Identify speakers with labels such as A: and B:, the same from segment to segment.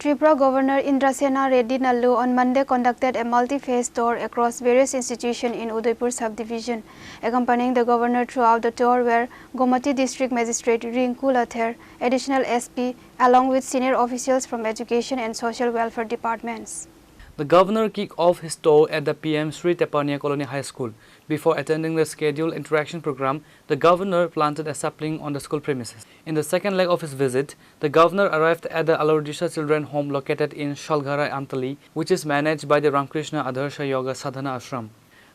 A: Tripura Governor Indrasena Reddy Nallu on Monday conducted a multi-phase tour across various institutions in Udaipur subdivision. Accompanying the governor throughout the tour were Gomati District Magistrate Rinku, Lather, additional SP, along with senior officials from Education and Social Welfare departments.
B: The governor kicked off his tour at the PM Sri Tepania Colony High School. Before attending the scheduled interaction program, the governor planted a sapling on the school premises. In the second leg of his visit, the governor arrived at the Alordisha Children's Home located in Shalghara, Antali, which is managed by the Ramkrishna Adarsha Yoga Sadhana Ashram.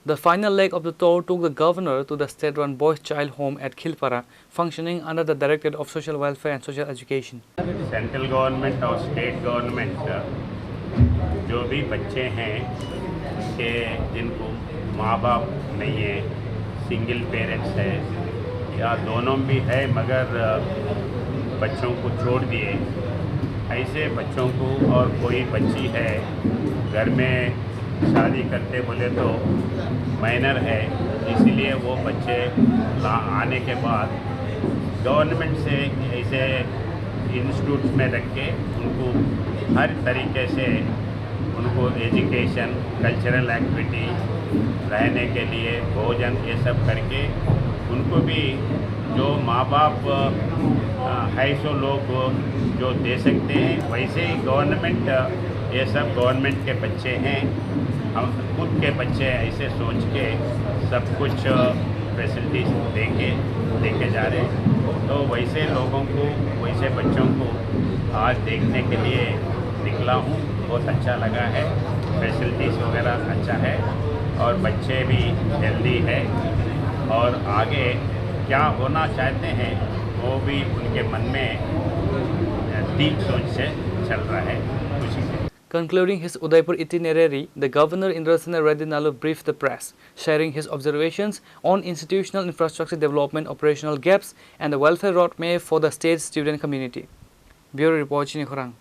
B: The final leg of the tour took the governor to the state-run boys' child home at Khilpara, functioning under the Directorate of Social Welfare and Social Education.
C: Central government और state government जो भी बच्चे हैं के जिनको माँ बाप नहीं है, सिंगल पेरेंट्स है या दोनों भी है मगर बच्चों को छोड़ दिए, ऐसे बच्चों को और कोई बच्ची है घर में शादी करते बोले तो माइनर है, इसलिए वो बच्चे आने के बाद गवर्नमेंट से ऐसे इंस्टीट्यूट में रख के उनको हर तरीके से उनको एजुकेशन, कल्चरल एक्टिविटी, रहने के लिए भोजन ये सब करके उनको भी जो माँ बाप है सो लोग जो दे सकते हैं वैसे ही गवर्नमेंट ये सब गवर्नमेंट के बच्चे हैं, हम खुद के बच्चे ऐसे सोच के सब कुछ फैसिलिटीज दे के लेके जा रहे हैं। तो वैसे लोगों को वैसे बच्चों को आज देखने के लिए निकला हूँ, बहुत अच्छा लगा है, फैसिलिटीज़ वगैरह अच्छा है और बच्चे भी हेल्दी है और आगे क्या होना चाहते हैं वो भी उनके मन में ठीक सोच से चल रहा है, खुशी से।
B: Concluding his Udaipur itinerary, the Governor Indrasena Reddy Nallu briefed the press, sharing his observations on institutional infrastructure development, operational gaps, and the welfare roadmap for the state's student community. Bureau Report, Chini, Khorang.